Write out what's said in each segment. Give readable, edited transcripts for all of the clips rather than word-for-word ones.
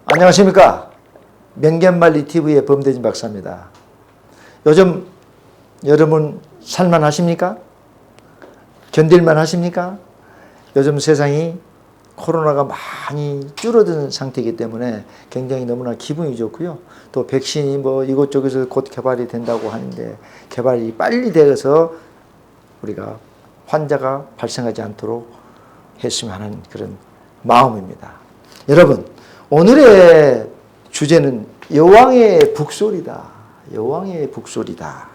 안녕하십니까. 명견말리 TV의 범대진 박사입니다. 요즘 여러분 살만 하십니까? 견딜만 하십니까? 요즘 세상이 코로나가 많이 줄어든 상태이기 때문에 굉장히 너무나 기분이 좋고요. 또 백신이 뭐 이곳저곳에서 곧 개발이 된다고 하는데 개발이 빨리 되어서 우리가 환자가 발생하지 않도록 했으면 하는 그런 마음입니다. 여러분, 오늘의 주제는 여왕의 북소리다. 여왕의 북소리다.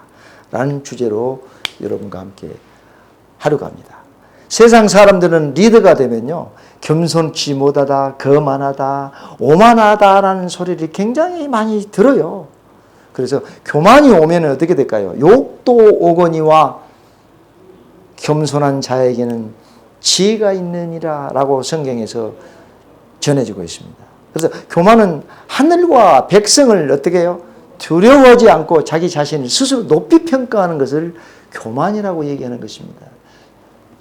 라는 주제로 여러분과 함께 하려고 합니다. 세상 사람들은 리더가 되면요, 겸손치 못하다, 거만하다, 오만하다라는 소리를 굉장히 많이 들어요. 그래서 교만이 오면 어떻게 될까요? 욕도 오거니와 겸손한 자에게는 지혜가 있느니라 라고 성경에서 전해지고 있습니다. 그래서 교만은 하늘과 백성을 어떻게 해요? 두려워하지 않고 자기 자신을 스스로 높이 평가하는 것을 교만이라고 얘기하는 것입니다.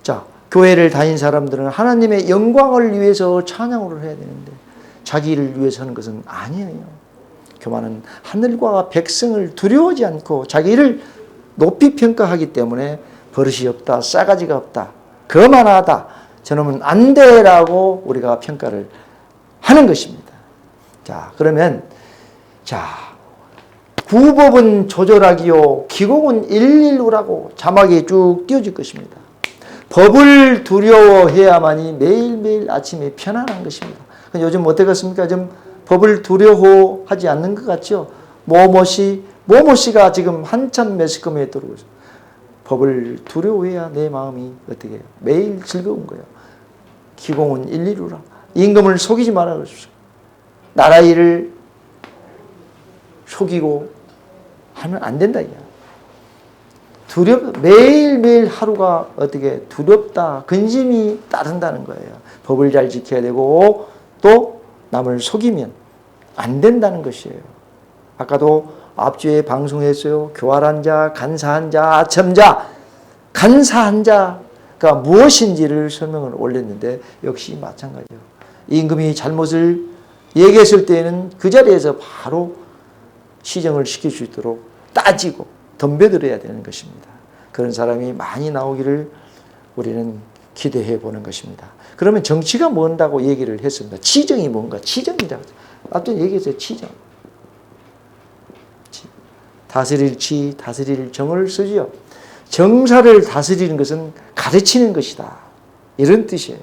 자, 교회를 다닌 사람들은 하나님의 영광을 위해서 찬양을 해야 되는데 자기 일을 위해서 하는 것은 아니에요. 교만은 하늘과 백성을 두려워하지 않고 자기 일을 높이 평가하기 때문에 버릇이 없다, 싸가지가 없다, 거만하다, 저놈은 안 돼라고 우리가 평가를 하는 것입니다. 자, 그러면 구법은 조절하기요 기공은 일일우라고 자막이 쭉 띄워질 것입니다. 법을 두려워해야만이 매일매일 아침에 편안한 것입니다. 요즘 어떻겠습니까? 좀 법을 두려워하지 않는 것 같죠? 모모씨가 지금 한참 매스컴에 들어오고 있어요. 법을 두려워해야 내 마음이 어떻게 해요? 매일 즐거운 거예요. 기공은 일일우라. 임금을 속이지 말아 그러십시오. 나라 일을 속이고 하면 안 된다. 매일매일 하루가 어떻게 두렵다, 근심이 따른다는 거예요. 법을 잘 지켜야 되고 또 남을 속이면 안 된다는 것이에요. 아까도 앞주에 방송했어요. 교활한 자, 간사한 자, 아첨자. 간사한 자가 무엇인지를 설명을 올렸는데 역시 마찬가지예요. 임금이 잘못을 얘기했을 때에는 그 자리에서 바로 시정을 시킬 수 있도록 따지고 덤벼들어야 되는 것입니다. 그런 사람이 많이 나오기를 우리는 기대해 보는 것입니다. 그러면 정치가 뭔다고 얘기를 했습니다. 치정이 뭔가? 치정이라고. 앞전 얘기했어요. 치정. 다스릴 치, 다스릴 정을 쓰지요. 정사를 다스리는 것은 가르치는 것이다. 이런 뜻이에요.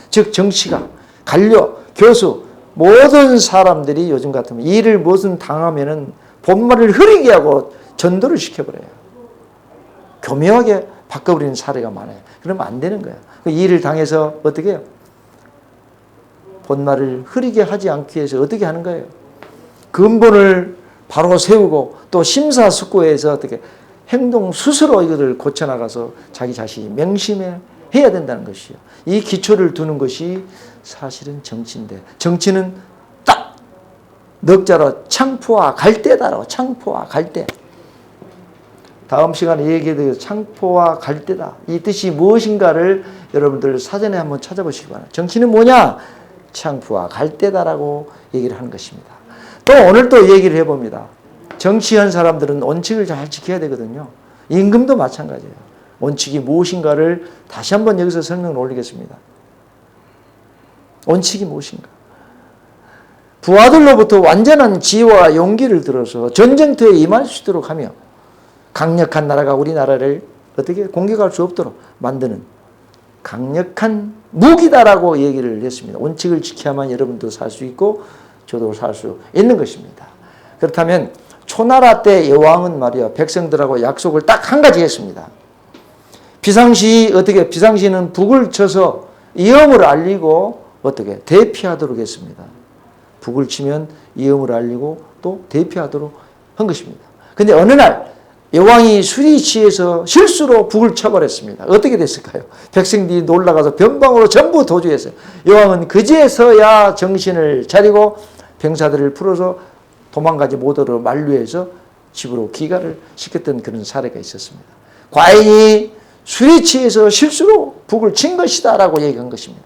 즉 정치가, 관료, 교수, 모든 사람들이 요즘 같으면 일을 무슨 당하면은 본말을 흐리게 하고 전도를 시켜버려요. 교묘하게 바꿔버리는 사례가 많아요. 그러면 안 되는 거예요. 일을 당해서 어떻게 해요? 본말을 흐리게 하지 않기 위해서 어떻게 하는 거예요? 근본을 바로 세우고 또 심사숙고해서 어떻게 행동 스스로 이것을 고쳐나가서 자기 자신이 명심해야 된다는 것이요. 이 기초를 두는 것이 사실은 정치인데 정치는 딱 넉자로 창포와 갈대다라고. 창포와 갈대. 다음 시간에 얘기해드릴 창포와 갈대다. 이 뜻이 무엇인가를 여러분들 사전에 한번 찾아보시기 바랍니다. 정치는 뭐냐? 창포와 갈대다라고 얘기를 하는 것입니다. 또 오늘 또 얘기를 해봅니다. 정치한 사람들은 원칙을 잘 지켜야 되거든요. 임금도 마찬가지예요. 원칙이 무엇인가를 다시 한번 여기서 설명을 올리겠습니다. 원칙이 무엇인가? 부하들로부터 완전한 지혜와 용기를 들어서 전쟁터에 임할 수 있도록 하며 강력한 나라가 우리나라를 어떻게 공격할 수 없도록 만드는 강력한 무기다라고 얘기를 했습니다. 원칙을 지켜야만 여러분도 살 수 있고 저도 살 수 있는 것입니다. 그렇다면 초나라 때 여왕은 말이야 백성들하고 약속을 딱 한 가지 했습니다. 비상시는 북을 쳐서 위험을 알리고 어떻게 대피하도록 했습니다. 북을 치면 위험을 알리고 또 대피하도록 한 것입니다. 근데 어느 날 여왕이 술이 취해서 실수로 북을 쳐버렸습니다. 어떻게 됐을까요? 백성들이 놀라가서 변방으로 전부 도주했어요. 여왕은 그제서야 정신을 차리고 병사들을 풀어서 도망가지 못하도록 만류해서 집으로 귀가를 시켰던 그런 사례가 있었습니다. 과인이 술이 취해서 실수로 북을 친 것이다 라고 얘기한 것입니다.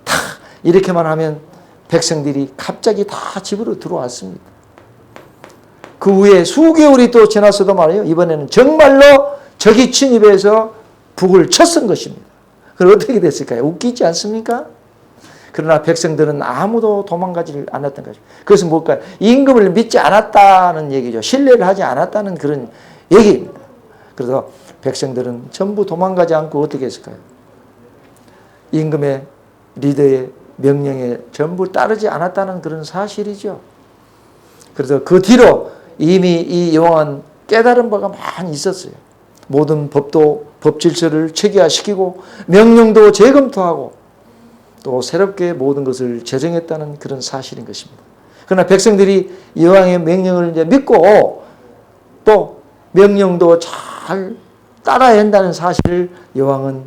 다 이렇게만 하면 백성들이 갑자기 다 집으로 들어왔습니다. 그 후에 수개월이 또 지났어도 말이에요. 이번에는 정말로 적이 침입해서 북을 쳤은 것입니다. 그럼 어떻게 됐을까요? 웃기지 않습니까? 그러나 백성들은 아무도 도망가지 않았던 것입니다. 그것은 뭘까요? 임금을 믿지 않았다는 얘기죠. 신뢰를 하지 않았다는 그런 얘기입니다. 그래서 백성들은 전부 도망가지 않고 어떻게 했을까요? 임금의 리더의 명령에 전부 따르지 않았다는 그런 사실이죠. 그래서 그 뒤로 이미 이 여호와는 깨달은 바가 많이 있었어요. 모든 법 질서를 체계화시키고 명령도 재검토하고 또 새롭게 모든 것을 제정했다는 그런 사실인 것입니다. 그러나 백성들이 여호와의 명령을 이제 믿고 또 명령도 잘 따라야 한다는 사실을 여호와는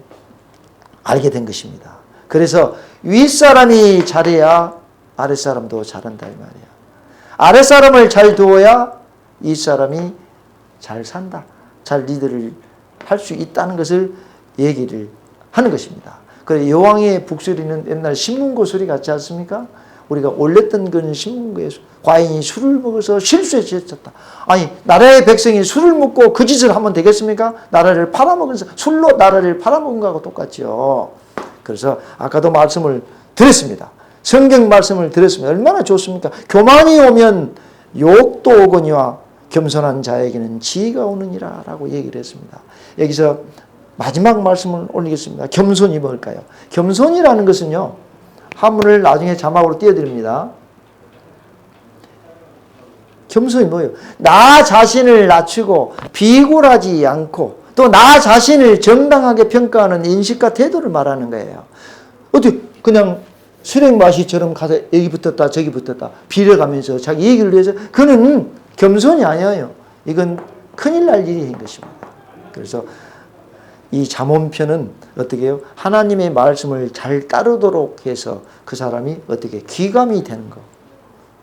알게 된 것입니다. 그래서 윗사람이 잘해야 아랫사람도 잘한다 이 말이야. 아랫사람을 잘 도와야 윗사람이 잘 산다. 잘 리더를 할 수 있다는 것을 얘기를 하는 것입니다. 그래서 여왕의 북소리는 옛날 신문고 소리 같지 않습니까? 우리가 올렸던 그런 신문고에 과인이 술을 먹어서 실수에 지쳤다. 아니 나라의 백성이 술을 먹고 그 짓을 하면 되겠습니까? 나라를 팔아먹은 술로 나라를 팔아먹은 거하고 똑같죠. 그래서 아까도 말씀을 드렸습니다. 성경 말씀을 드렸습니다. 얼마나 좋습니까? 교만이 오면 욕도 오거니와 겸손한 자에게는 지혜가 오느니라 라고 얘기를 했습니다. 여기서 마지막 말씀을 올리겠습니다. 겸손이 뭘까요? 겸손이라는 것은요. 한문을 나중에 자막으로 띄워드립니다. 겸손이 뭐예요? 나 자신을 낮추고 비굴하지 않고 또 나 자신을 정당하게 평가하는 인식과 태도를 말하는 거예요. 어떻게 그냥 수령 마시처럼 가서 여기 붙었다 저기 붙었다 빌어가면서 자기 얘기를 위해서 그는 겸손이 아니에요. 이건 큰일 날 일인 것입니다. 그래서 이 잠언편은 어떻게 해요? 하나님의 말씀을 잘 따르도록 해서 그 사람이 어떻게 귀감이 되는 거.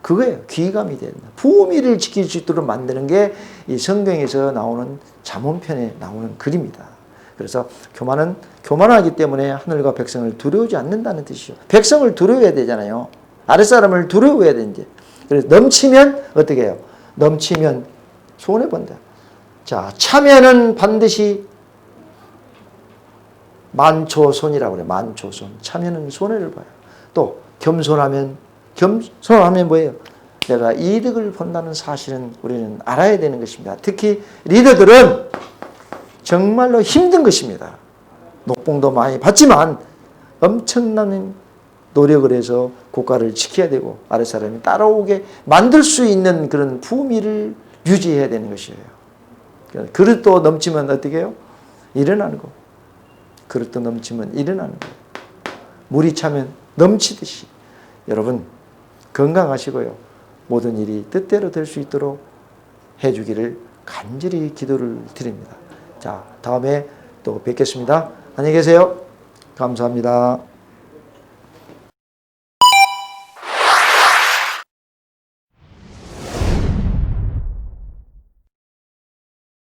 그거예요. 귀감이 된다. 부미를 지킬 수 있도록 만드는 게 이 성경에서 나오는 잠언편에 나오는 글입니다. 그래서 교만은 교만하기 때문에 하늘과 백성을 두려워하지 않는다는 뜻이죠. 백성을 두려워해야 되잖아요. 아랫사람을 두려워해야 되는데. 그래서 넘치면 어떻게 해요? 넘치면 손해본다. 자, 차면은 반드시 만초손이라고 그래요. 만초손. 차면은 손해를 봐요. 또 겸손하면 뭐예요? 내가 이득을 본다는 사실은 우리는 알아야 되는 것입니다. 특히 리더들은 정말로 힘든 것입니다. 녹봉도 많이 받지만 엄청난 노력을 해서 국가를 지켜야 되고 아랫사람이 따라오게 만들 수 있는 그런 부미를 유지해야 되는 것이에요. 그릇도 넘치면 어떻게 해요? 일어나는 거. 그릇도 넘치면 일어나는 거예요. 물이 차면 넘치듯이. 여러분 건강하시고요. 모든 일이 뜻대로 될 수 있도록 해주기를 간절히 기도를 드립니다. 자, 다음에 또 뵙겠습니다. 안녕히 계세요. 감사합니다.